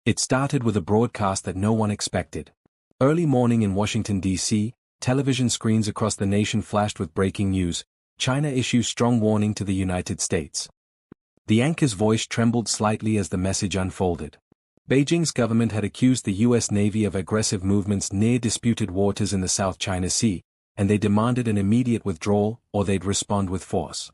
It started with a broadcast that no one expected. Early morning in Washington, D.C., television screens across the nation flashed with breaking news. China issues strong warning to the United States. The anchor's voice trembled slightly as the message unfolded. Beijing's government had accused the U.S. Navy of aggressive movements near disputed waters in the South China Sea, and they demanded an immediate withdrawal or they'd respond with force.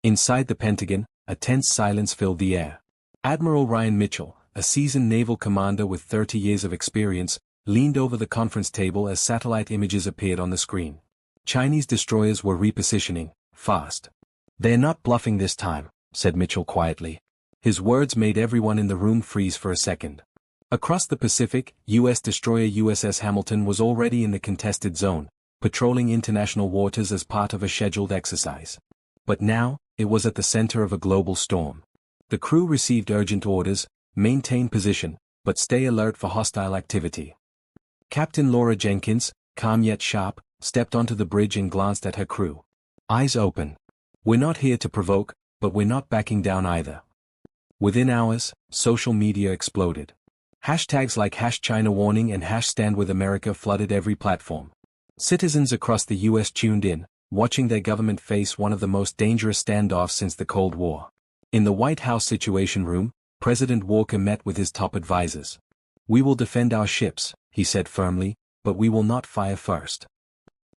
Inside the Pentagon, a tense silence filled the air. Admiral Ryan Mitchell, a seasoned naval commander with 30 years of experience, leaned over the conference table as satellite images appeared on the screen. Chinese destroyers were repositioning, fast. "They're not bluffing this time," said Mitchell quietly. His words made everyone in the room freeze for a second. Across the Pacific, U.S. destroyer USS Hamilton was already in the contested zone, patrolling international waters as part of a scheduled exercise. But now, it was at the center of a global storm. The crew received urgent orders: maintain position, but stay alert for hostile activity. Captain Laura Jenkins, calm yet sharp, stepped onto the bridge and glanced at her crew. Eyes open. "We're not here to provoke, but we're not backing down either." Within hours, social media exploded. Hashtags like #ChinaWarning and #StandWithAmerica flooded every platform. Citizens across the U.S. tuned in, watching their government face one of the most dangerous standoffs since the Cold War. In the White House Situation Room, President Walker met with his top advisors. "We will defend our ships," he said firmly, "but we will not fire first."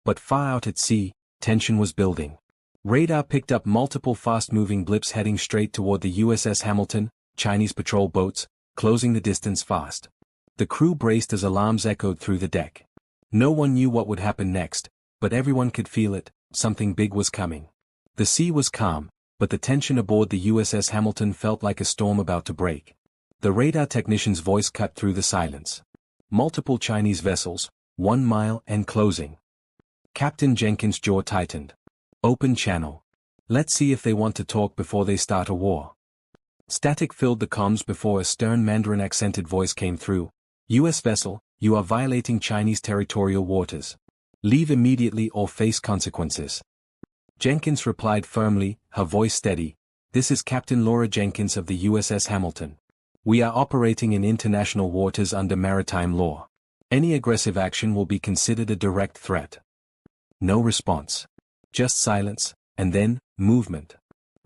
But far out at sea, tension was building. Radar picked up multiple fast-moving blips heading straight toward the USS Hamilton, Chinese patrol boats, closing the distance fast. The crew braced as alarms echoed through the deck. No one knew what would happen next, but everyone could feel it: something big was coming. The sea was calm, but the tension aboard the USS Hamilton felt like a storm about to break. The radar technician's voice cut through the silence. "Multiple Chinese vessels, 1 mile and closing." Captain Jenkins' jaw tightened. "Open channel. Let's see if they want to talk before they start a war." Static filled the comms before a stern Mandarin-accented voice came through. "U.S. vessel, you are violating Chinese territorial waters. Leave immediately or face consequences." Jenkins replied firmly, her voice steady. "This is Captain Laura Jenkins of the USS Hamilton. We are operating in international waters under maritime law. Any aggressive action will be considered a direct threat." No response. Just silence, and then, movement.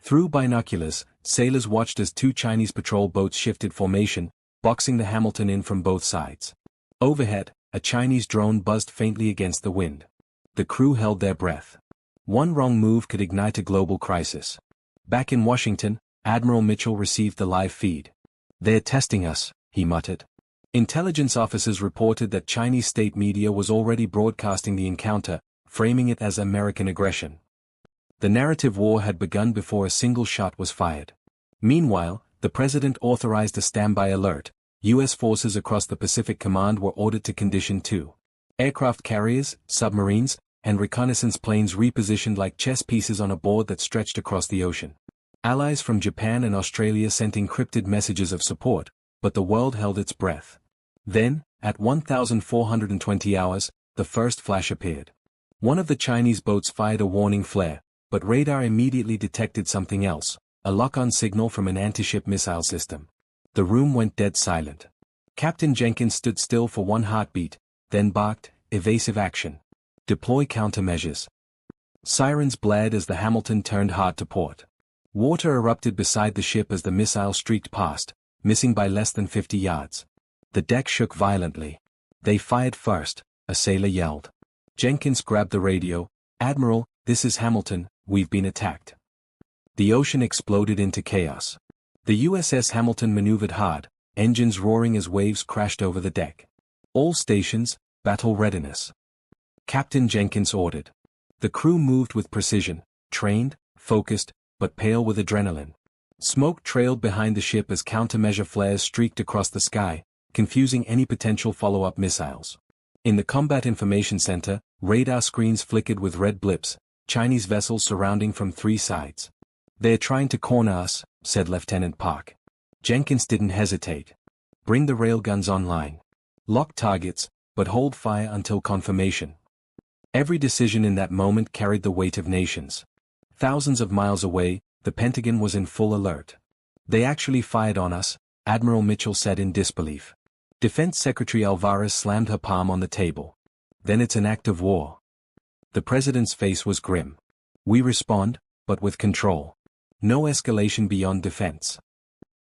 Through binoculars, sailors watched as 2 Chinese patrol boats shifted formation, boxing the Hamilton in from both sides. Overhead, a Chinese drone buzzed faintly against the wind. The crew held their breath. One wrong move could ignite a global crisis. Back in Washington, Admiral Mitchell received the live feed. "They're testing us," he muttered. Intelligence officers reported that Chinese state media was already broadcasting the encounter, framing it as American aggression. The narrative war had begun before a single shot was fired. Meanwhile, the president authorized a standby alert. U.S. forces across the Pacific Command were ordered to condition 2 aircraft carriers, submarines, and reconnaissance planes repositioned like chess pieces on a board that stretched across the ocean. Allies from Japan and Australia sent encrypted messages of support, but the world held its breath. Then, at 1420 hours, the first flash appeared. One of the Chinese boats fired a warning flare, but radar immediately detected something else: a lock-on signal from an anti-ship missile system. The room went dead silent. Captain Jenkins stood still for 1 heartbeat, then barked, "Evasive action. Deploy countermeasures." Sirens blared as the Hamilton turned hard to port. Water erupted beside the ship as the missile streaked past, missing by less than 50 yards. The deck shook violently. "They fired first," a sailor yelled. Jenkins grabbed the radio. "Admiral, this is Hamilton, we've been attacked." The ocean exploded into chaos. The USS Hamilton maneuvered hard, engines roaring as waves crashed over the deck. "All stations, battle readiness." Captain Jenkins ordered. The crew moved with precision, trained, focused, but pale with adrenaline. Smoke trailed behind the ship as countermeasure flares streaked across the sky, confusing any potential follow-up missiles. In the Combat Information Center, radar screens flickered with red blips, Chinese vessels surrounding from 3 sides. "They're trying to corner us," said Lieutenant Park. Jenkins didn't hesitate. "Bring the railguns online. Lock targets, but hold fire until confirmation." Every decision in that moment carried the weight of nations. Thousands of miles away, the Pentagon was in full alert. "They actually fired on us," Admiral Mitchell said in disbelief. Defense Secretary Alvarez slammed her palm on the table. Then it's an act of war. The president's face was grim. We respond, but with control. No escalation beyond defense.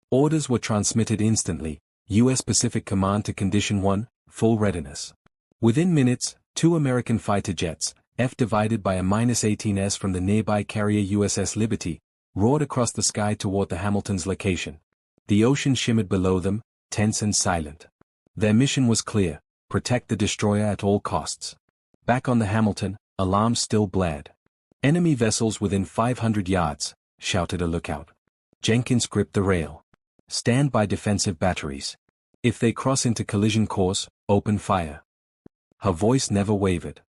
Orders were transmitted instantly, U.S. Pacific Command to Condition 1, full readiness. Within minutes, 2 American fighter jets, F-divided by a -18s from the nearby carrier USS Liberty, roared across the sky toward the Hamilton's location. The ocean shimmered below them, tense and silent. Their mission was clear: protect the destroyer at all costs. Back on the Hamilton, alarms still blared. Enemy vessels within 500 yards, shouted a lookout. Jenkins gripped the rail. Stand by defensive batteries. If they cross into collision course, open fire. Her voice never wavered.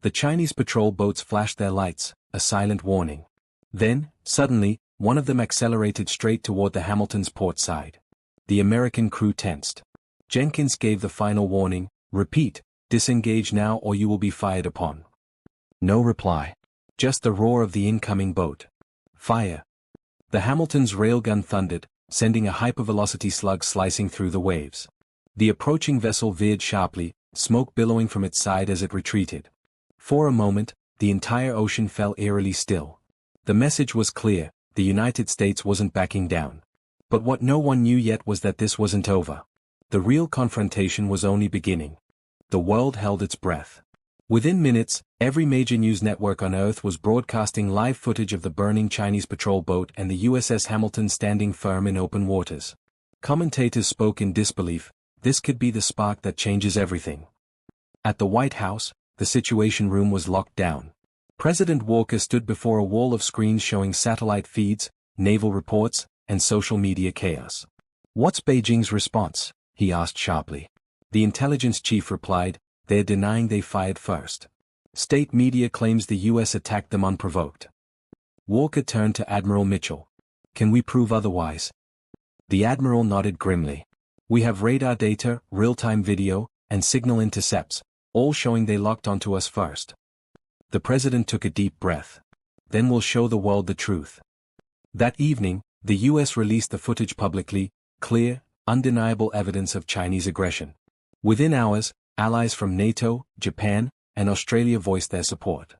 The Chinese patrol boats flashed their lights, a silent warning. Then, suddenly, one of them accelerated straight toward the Hamilton's port side. The American crew tensed. Jenkins gave the final warning, repeat, disengage now or you will be fired upon. No reply. Just the roar of the incoming boat. Fire. The Hamilton's railgun thundered, sending a hypervelocity slug slicing through the waves. The approaching vessel veered sharply, smoke billowing from its side as it retreated. For a moment, the entire ocean fell eerily still. The message was clear: the United States wasn't backing down. But what no one knew yet was that this wasn't over. The real confrontation was only beginning. The world held its breath. Within minutes, every major news network on Earth was broadcasting live footage of the burning Chinese patrol boat and the USS Hamilton standing firm in open waters. Commentators spoke in disbelief: this could be the spark that changes everything. At the White House, the Situation Room was locked down. President Walker stood before a wall of screens showing satellite feeds, naval reports, and social media chaos. What's Beijing's response? He asked sharply. The intelligence chief replied, they're denying they fired first. State media claims the U.S. attacked them unprovoked. Walker turned to Admiral Mitchell. Can we prove otherwise? The admiral nodded grimly. We have radar data, real-time video, and signal intercepts, all showing they locked onto us first. The president took a deep breath. Then we'll show the world the truth. That evening, the U.S. released the footage publicly, clear, undeniable evidence of Chinese aggression. Within hours, allies from NATO, Japan, and Australia voiced their support.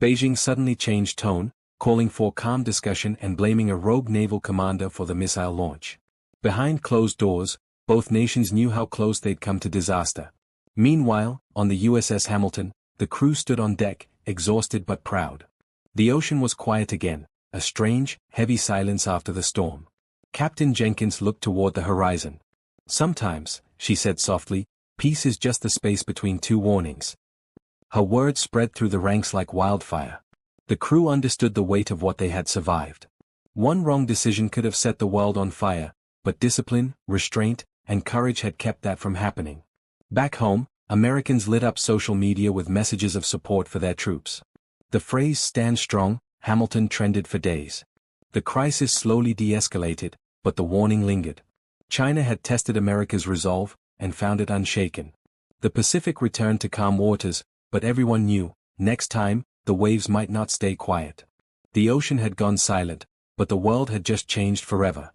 Beijing suddenly changed tone, calling for calm discussion and blaming a rogue naval commander for the missile launch. Behind closed doors, both nations knew how close they'd come to disaster. Meanwhile, on the USS Hamilton, the crew stood on deck, exhausted but proud. The ocean was quiet again, a strange, heavy silence after the storm. Captain Jenkins looked toward the horizon. Sometimes, she said softly, peace is just the space between two warnings. Her words spread through the ranks like wildfire. The crew understood the weight of what they had survived. One wrong decision could have set the world on fire, but discipline, restraint, and courage had kept that from happening. Back home, Americans lit up social media with messages of support for their troops. The phrase "Stand Strong, Hamilton" trended for days. The crisis slowly de-escalated, but the warning lingered. China had tested America's resolve, and found it unshaken. The Pacific returned to calm waters, but everyone knew, next time, the waves might not stay quiet. The ocean had gone silent, but the world had just changed forever.